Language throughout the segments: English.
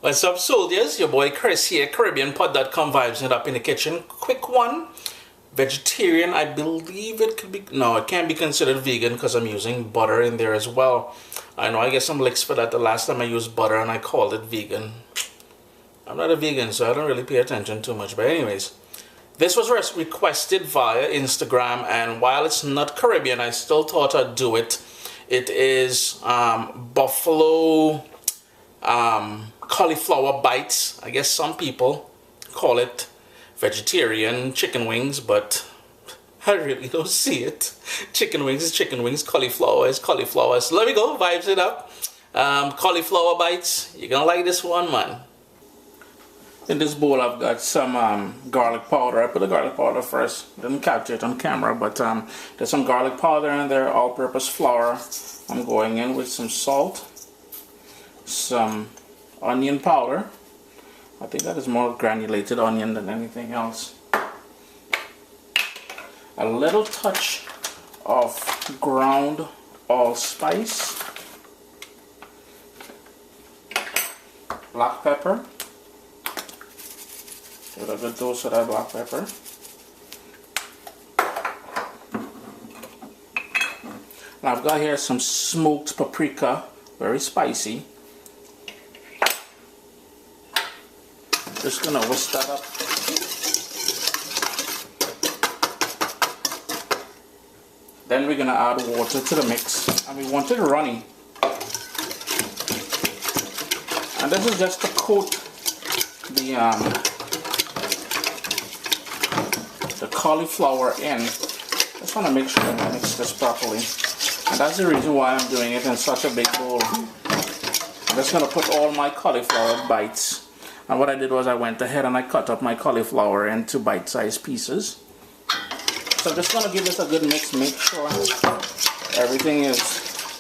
What's up, soldiers? Your boy Chris here, CaribbeanPod.com, vibes it up in the kitchen. Quick one. Vegetarian, I believe it could be... No, it can't be considered vegan because I'm using butter in there as well. I know I get some licks for that the last time I used butter and I called it vegan. I'm not a vegan, so I don't really pay attention too much. But anyways, this was requested via Instagram, and while it's not Caribbean, I still thought I'd do it. It is buffalo... cauliflower bites. I guess some people call it vegetarian chicken wings, but I really don't see it. Chicken wings is chicken wings, cauliflower is cauliflower. So let me go, vibes it up. Cauliflower bites. You're gonna like this one, man. In this bowl I've got some garlic powder. I put the garlic powder first. Didn't capture it on camera, but there's some garlic powder in there, all-purpose flour. I'm going in with some salt, some onion powder. I think that is more granulated onion than anything else. A little touch of ground allspice, black pepper. Give a good dose of that black pepper. And I've got here some smoked paprika, very spicy. Just gonna whisk that up. Then we're gonna add water to the mix, and we want it runny. And this is just to coat the cauliflower in. Just want to make sure I mix this properly, and that's the reason why I'm doing it in such a big bowl. I'm just gonna put all my cauliflower bites. And what I did was I went ahead and I cut up my cauliflower into bite-sized pieces. So I'm just going to give this a good mix, make sure everything is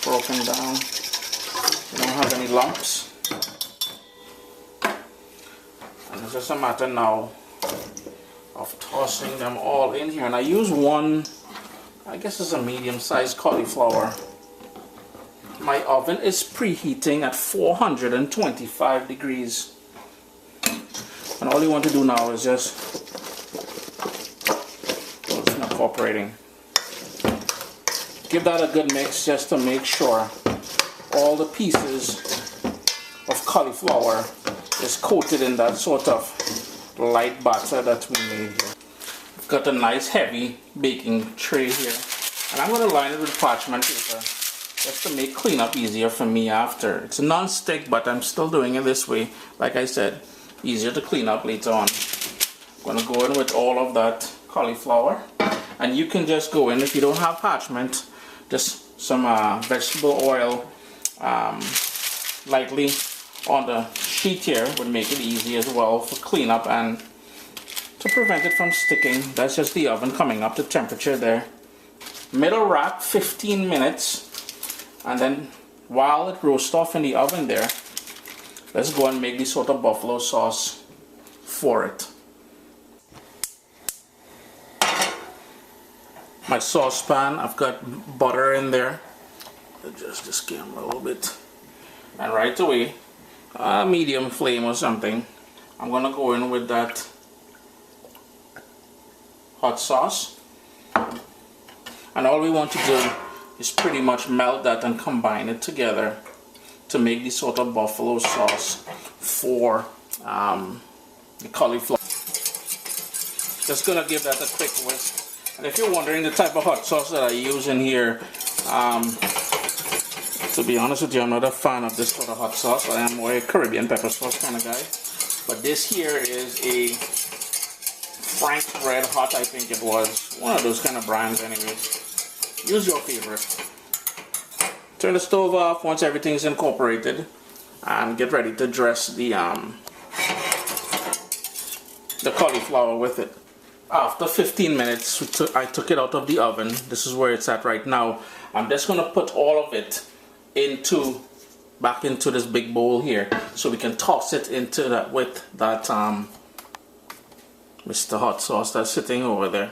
broken down. You don't have any lumps. And it's just a matter now of tossing them all in here. And I use one, I guess it's a medium-sized cauliflower. My oven is preheating at 425 degrees. And all you want to do now is just, well, it's not cooperating. Give that a good mix just to make sure all the pieces of cauliflower is coated in that sort of light batter that we made here. I've got a nice heavy baking tray here, and I'm going to line it with parchment paper just to make cleanup easier for me after. It's non-stick, but I'm still doing it this way. Like I said, easier to clean up later on. I'm going to go in with all of that cauliflower, and you can just go in, if you don't have parchment, just some vegetable oil lightly on the sheet here would make it easy as well for cleanup and to prevent it from sticking. That's just the oven coming up to temperature there. Middle rack, 15 minutes, and then while it roasts off in the oven there, let's go and make this sort of buffalo sauce for it. My saucepan, I've got butter in there. Adjust this camera a little bit. And right away, medium flame or something, I'm gonna go in with that hot sauce. And all we want to do is pretty much melt that and combine it together to make this sort of buffalo sauce for the cauliflower. Just gonna give that a quick whisk. And if you're wondering the type of hot sauce that I use in here, to be honest with you, I'm not a fan of this sort of hot sauce. I am more a Caribbean pepper sauce kind of guy. But this here is a Frank's Red Hot, I think it was. One of those kind of brands anyways. Use your favorite. Turn the stove off once everything's incorporated, and get ready to dress the cauliflower with it. After 15 minutes, I took it out of the oven. This is where it's at right now. I'm just going to put all of it back into this big bowl here, so we can toss it into that with that Mr. Hot Sauce that's sitting over there.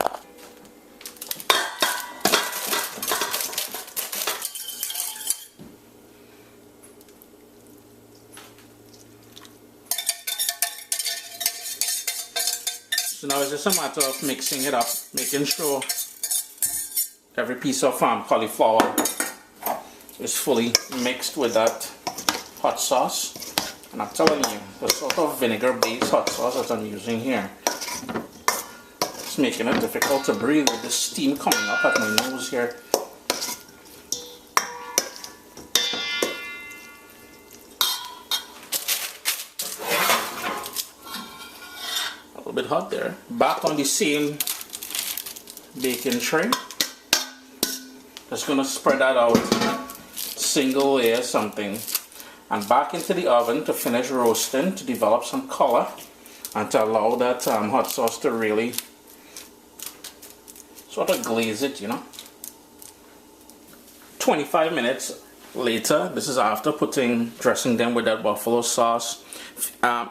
So now it's just a matter of mixing it up, making sure every piece of cauliflower is fully mixed with that hot sauce. And I'm telling you, the sort of vinegar-based hot sauce that I'm using here, it's making it difficult to breathe with the steam coming up at my nose here. A little bit hot there. Back on the same baking tray. Just gonna spread that out, single layer something, and back into the oven to finish roasting, to develop some color and to allow that hot sauce to really sort of glaze it, you know. 25 minutes later, this is after dressing them with that buffalo sauce.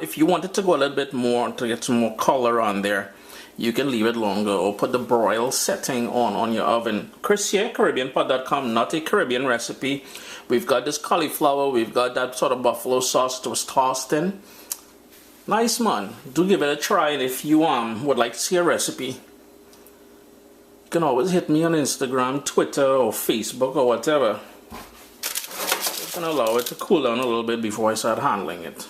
If you wanted to go a little bit more to get some more color on there, you can leave it longer or put the broil setting on your oven. Chris here, CaribbeanPot.com, not a Caribbean recipe. We've got this cauliflower, we've got that sort of buffalo sauce that was tossed in. Nice, man. Do give it a try, and if you would like to see a recipe, you can always hit me on Instagram, Twitter, or Facebook, or whatever. Just gonna allow it to cool down a little bit before I start handling it.